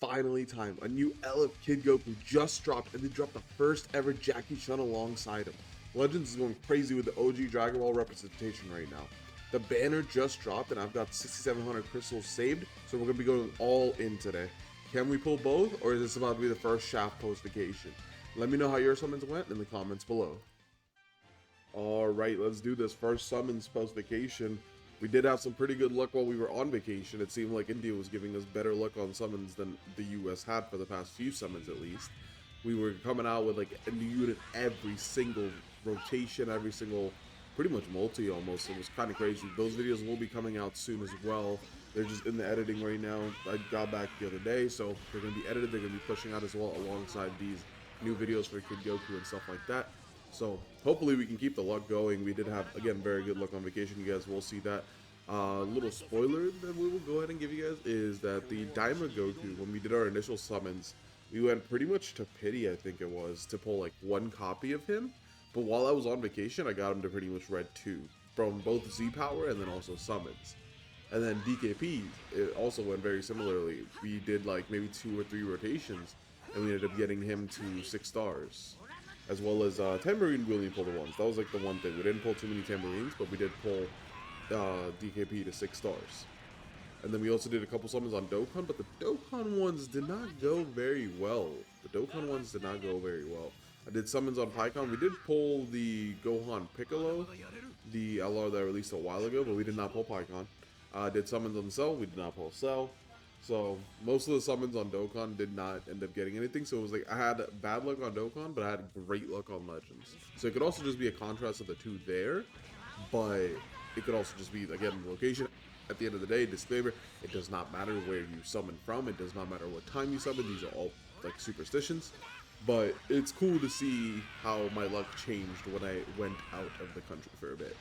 Finally time. A new LF Kid Goku just dropped, and they dropped the first ever Jackie Chun alongside him. Legends is going crazy with the OG Dragon Ball representation right now. The banner just dropped, and I've got 6,700 crystals saved, so we're going to be going all in today. Can we pull both, or is this about to be the first shaft post-vacation? Let me know how your summons went in the comments below. Alright, let's do this. First summons post-vacation. We did have some pretty good luck while we were on vacation. It seemed like India was giving us better luck on summons than the US had for the past few summons at least. We were coming out with like a new unit every single rotation, every single pretty much multi almost. It was kind of crazy. Those videos will be coming out soon as well. They're just in the editing right now. I got back the other day, so they're going to be edited. They're going to be pushing out as well alongside these new videos for Kid Goku and stuff like that. So hopefully we can keep the luck going. We did have, again, very good luck on vacation. You guys will see that. Little spoiler that we will go ahead and give you guys is that the Daima Goku, when we did our initial summons, we went pretty much to pity, I think it was, to pull like one copy of him. But while I was on vacation, I got him to pretty much red 2 from both Z Power and then also summons. And then DKP, it also went very similarly. We did like maybe 2 or 3 rotations, and we ended up getting him to 6 stars. As well as Tambourine, we only pulled the ones. That was like the one thing. We didn't pull too many Tambourines, but we did pull DKP to 6 stars. And then we also did a couple summons on Dokkan, but the Dokkan ones did not go very well. I did summons on Pikkon. We did pull the Gohan Piccolo, the LR that I released a while ago, but we did not pull Pikkon. Did summons on Cell. We did not pull Cell. So most of the summons on Dokkan did not end up getting anything. So it was like I had bad luck on Dokkan, but I had great luck on Legends. So it could also just be a contrast of the two there, but it could also just be, again, the location. At the end of the day, disclaimer, it does not matter where you summon from. It does not matter what time you summon. These are all like superstitions. But it's cool to see how my luck changed when I went out of the country for a bit.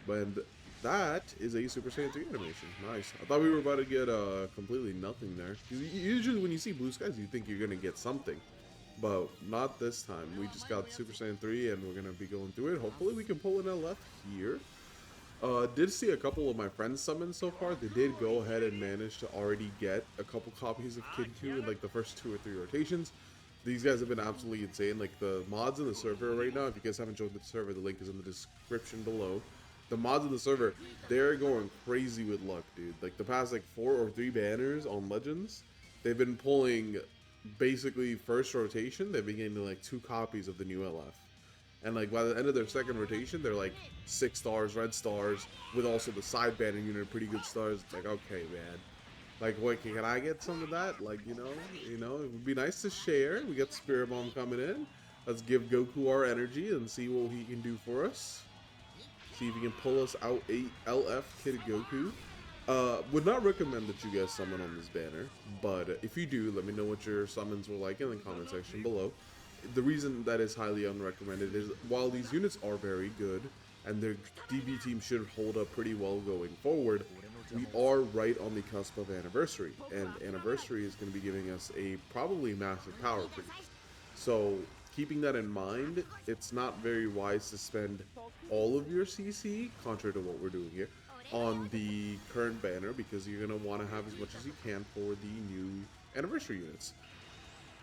But that is a Super Saiyan 3 animation. Nice. I thought we were about to get completely nothing there. Usually when you see blue skies, you think you're going to get something. But not this time. We just got Super Saiyan 3 and we're going to be going through it. Hopefully we can pull an LF here. Did see a couple of my friends summon so far. They did go ahead and manage to already get a couple copies of Kid 2 in like the first 2 or 3 rotations. These guys have been absolutely insane. Like the mods in the server right now, if you guys haven't joined the server, the link is in the description below. The mods in the server, they're going crazy with luck, dude. Like the past like 4 or 3 banners on Legends, they've been pulling basically first rotation, they've been getting like 2 copies of the new LF. And like by the end of their second rotation, they're like 6 stars, red stars, with also the side banner unit, pretty good stars. It's like, okay, man. Like, what, can I get some of that? Like, you know, it would be nice to share. We got Spirit Bomb coming in. Let's give Goku our energy and see what he can do for us. See if he can pull us out a LF Kid Goku. Would not recommend that you guys summon on this banner, but if you do, let me know what your summons were like in the comment section below. The reason that is highly unrecommended is while these units are very good and their DB team should hold up pretty well going forward, we are right on the cusp of Anniversary, and Anniversary is going to be giving us a probably massive power creep. So keeping that in mind, it's not very wise to spend all of your CC, contrary to what we're doing here, on the current banner, because you're going to want to have as much as you can for the new Anniversary units.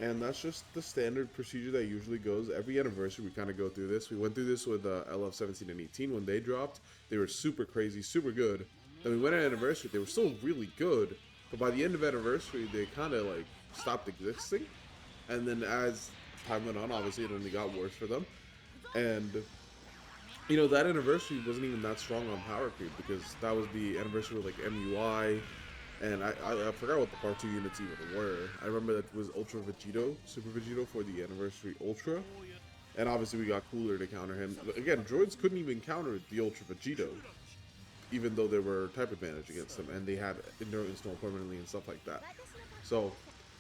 And that's just the standard procedure that usually goes. Every anniversary, we kind of go through this. We went through this with LF 17 and 18 when they dropped. They were super crazy, super good. Then we went at anniversary. They were still really good. But by the end of anniversary, they kind of like stopped existing. And then as time went on, obviously, it only got worse for them. And, you know, that anniversary wasn't even that strong on power creep because that was the anniversary with like MUI. And I forgot what the part 2 units even were. I remember that was Ultra Vegito, Super Vegito for the Anniversary Ultra. And obviously we got Cooler to counter him. But again, droids couldn't even counter the Ultra Vegito, even though there were type advantage against them. And they had Endurance Null permanently and stuff like that. So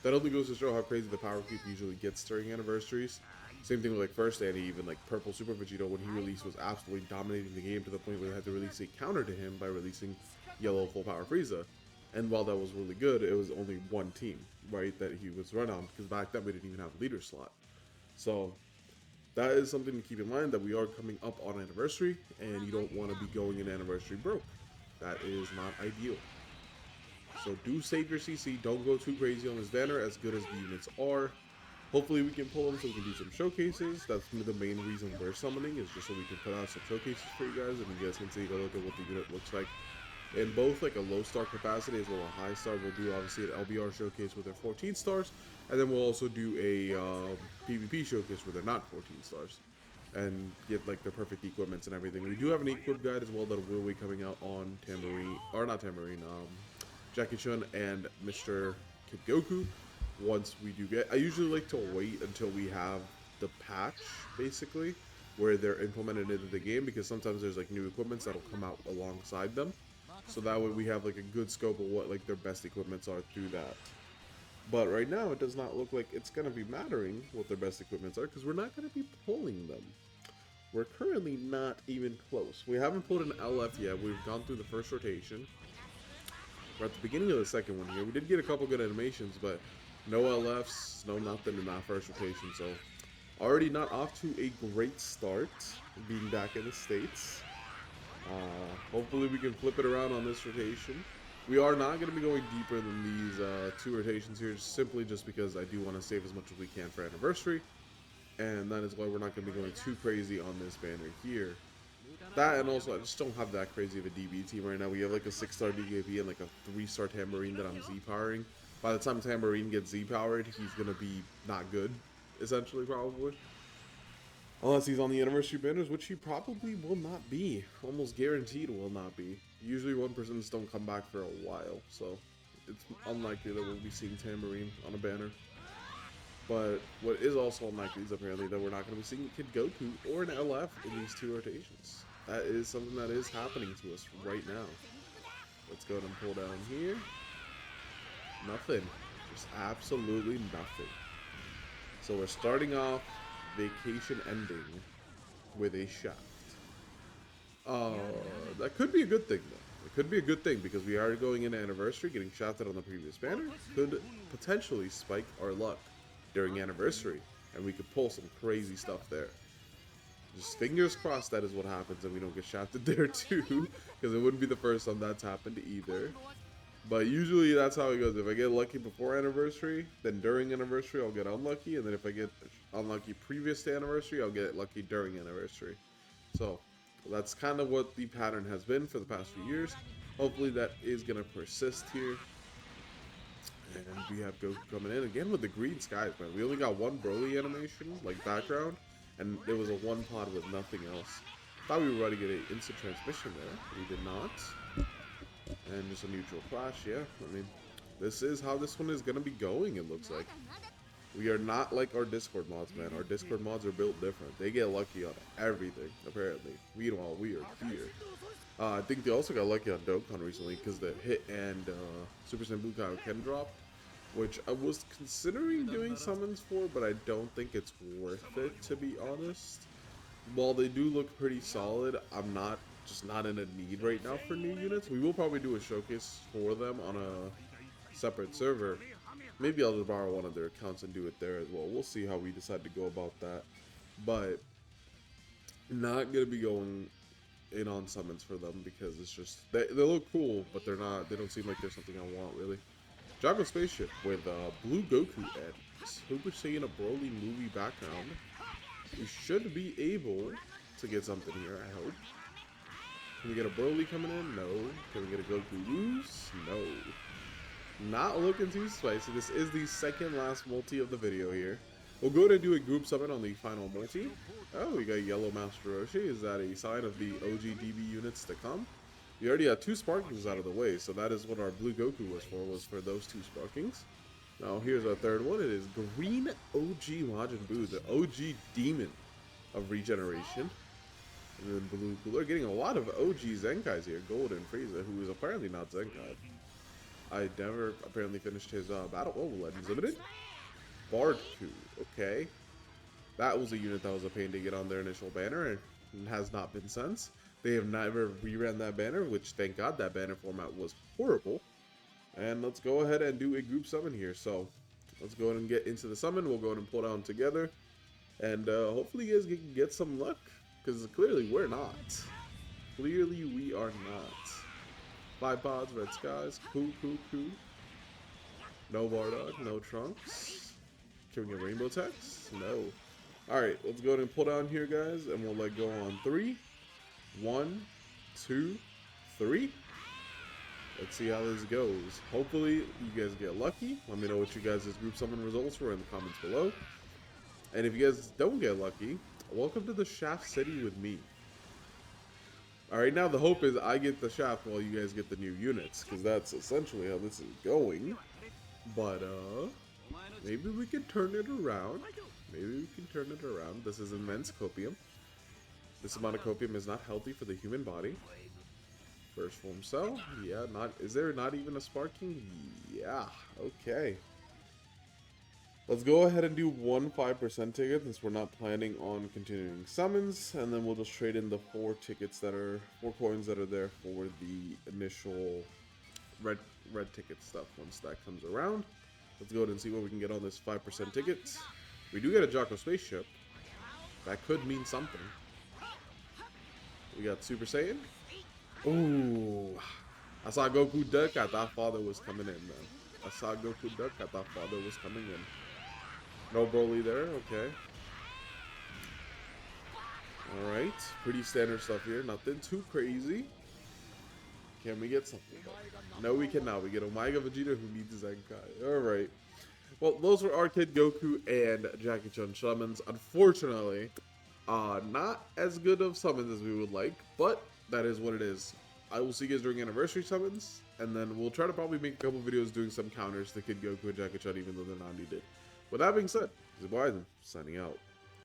that only goes to show how crazy the power creep usually gets during anniversaries. Same thing with like First Annie, even like Purple Super Vegito when he released was absolutely dominating the game to the point where they had to release a counter to him by releasing Yellow Full Power Frieza. And while that was really good, it was only one team, right, that he was run on, because back then we didn't even have a leader slot. So that is something to keep in mind, that we are coming up on anniversary, and you don't want to be going in anniversary broke. That is not ideal. So do save your CC. Don't go too crazy on this banner, as good as the units are. Hopefully we can pull them so we can do some showcases. That's the main reason we're summoning, is just so we can put out some showcases for you guys, and you guys can take a look at what the unit looks like in both like a low star capacity as well as a high star. We'll do obviously an LBR showcase where they're 14 stars, and then we'll also do a PvP showcase where they're not 14 stars, and get like their perfect equipments and everything. We do have an equip guide as well that will be coming out on Jackie Chun and Mr. Kid Goku. Once we do get, I usually like to wait until we have the patch basically where they're implemented into the game, because sometimes there's like new equipments that'll come out alongside them, so that way we have like a good scope of what like their best equipments are through that. But right now it does not look like it's going to be mattering what their best equipments are, because we're not going to be pulling them. We're currently not even close. We haven't pulled an LF yet. We've gone through the first rotation. We're at the beginning of the second one here. We did get a couple good animations, but no LFs, no nothing in that first rotation. So already not off to a great start, being back in the States. Hopefully we can flip it around on this rotation. We are not going to be going deeper than these two rotations here, simply just because I do want to save as much as we can for anniversary. And that is why we're not going to be going too crazy on this banner here. That, and also I just don't have that crazy of a DB team right now. We have like a 6-star DKP and like a 3-star Tambourine that I'm Z-powering. By the time Tambourine gets Z-powered, he's going to be not good, essentially, probably. Unless he's on the anniversary banners, which he probably will not be. Almost guaranteed will not be. Usually 1% don't come back for a while, so it's unlikely that we'll be seeing Tambourine on a banner. But what is also unlikely is apparently that we're not going to be seeing Kid Goku or an LF in these two rotations. That is something that is happening to us right now. Let's go ahead and pull down here. Nothing. Just absolutely nothing. So we're starting off vacation ending with a shaft. That could be a good thing though. It could be a good thing because we are going into anniversary. Getting shafted on the previous banner could potentially spike our luck during anniversary, and we could pull some crazy stuff there. Just fingers crossed that is what happens and we don't get shafted there too, because it wouldn't be the first time that's happened either. But usually that's how it goes. If I get lucky before anniversary, then during anniversary I'll get unlucky, and then if I get unlucky previous to anniversary, I'll get lucky during anniversary. So that's kind of what the pattern has been for the past few years. Hopefully that is going to persist here. And we have Goku coming in again with the green skies, man. We only got one Broly animation, like background, and it was a one pod with nothing else. Thought we were about to get an instant transmission there. We did not. And just a neutral clash, yeah. I mean, this is how this one is going to be going, it looks like. We are not like our Discord mods, man. Our Discord mods are built different. They get lucky on everything, apparently. Meanwhile, we are here. I think they also got lucky on Dokkan recently because the hit and Super Saiyan Blue Kaioken dropped, which I was considering doing summons for, but I don't think it's worth it, to be honest. While they do look pretty solid, I'm just not in a need right now for new units. We will probably do a showcase for them on a separate server. Maybe I'll just borrow one of their accounts and do it there as well. We'll see how we decide to go about that. But not going to be going in on summons for them because it's just, they look cool, but they don't seem like they're something I want, really. Dragon Spaceship with Blue Goku and Super Saiyan a Broly movie background. We should be able to get something here, I hope. Can we get a Broly coming in? No. Can we get a Goku lose? No. Not looking too spicy. This is the second last multi of the video here. We'll go ahead and do a group summon on the final multi. Oh, we got Yellow Master Roshi. Is that a sign of the OG DB units to come? We already had 2 Sparkings out of the way, so that is what our Blue Goku was for those 2 Sparkings. Now here's our third one. It is Green OG Majin Buu, the OG demon of regeneration. And then Blue Cooler, getting a lot of OG Zenkais here. Golden Frieza, who is apparently not Zenkai. I never apparently finished his battle. Oh, Legends Limited. Bardku, okay. That was a unit that was a pain to get on their initial banner and has not been since. They have never reran that banner, which thank God that banner format was horrible. And let's go ahead and do a group summon here. So let's go ahead and get into the summon. We'll go ahead and pull down together. And hopefully you guys can get some luck. Because clearly we're not. Clearly we are not. Bipods, Red Skies, Cool. No Bardock, no Trunks. Can we get Rainbow Text? No. Alright, let's go ahead and pull down here, guys, and we'll let go on 3. 1, 2, 3. Let's see how this goes. Hopefully, you guys get lucky. Let me know what you guys' group summon results were in the comments below. And if you guys don't get lucky, welcome to the Shaft City with me. Alright, now the hope is I get the Shaft while you guys get the new units, because that's essentially how this is going. But, maybe we can turn it around. This is immense copium. This amount of copium is not healthy for the human body. First form cell. Yeah, is there not even a sparking? Yeah, okay. Let's go ahead and do 1 5% ticket since we're not planning on continuing summons, and then we'll just trade in the 4 coins that are there for the initial red ticket stuff once that comes around. Let's go ahead and see what we can get on this 5% ticket. We do get a Jocko spaceship. That could mean something. We got Super Saiyan. Ooh. I saw Goku duck, I thought Father was coming in, man. I saw Goku duck, I thought Father was coming in. No Broly there, okay. Alright, pretty standard stuff here, nothing too crazy. Can we get something? No, we cannot. We get Omega Vegeta who needs Zenkai. Alright. Well, those were our Kid Goku and Jackie Chun summons. Unfortunately, not as good of summons as we would like, but that is what it is. I will see you guys during anniversary summons, and then we'll try to probably make a couple videos doing some counters to Kid Goku and Jackie Chun, even though they're not needed. With that being said, this is Aizen, signing out.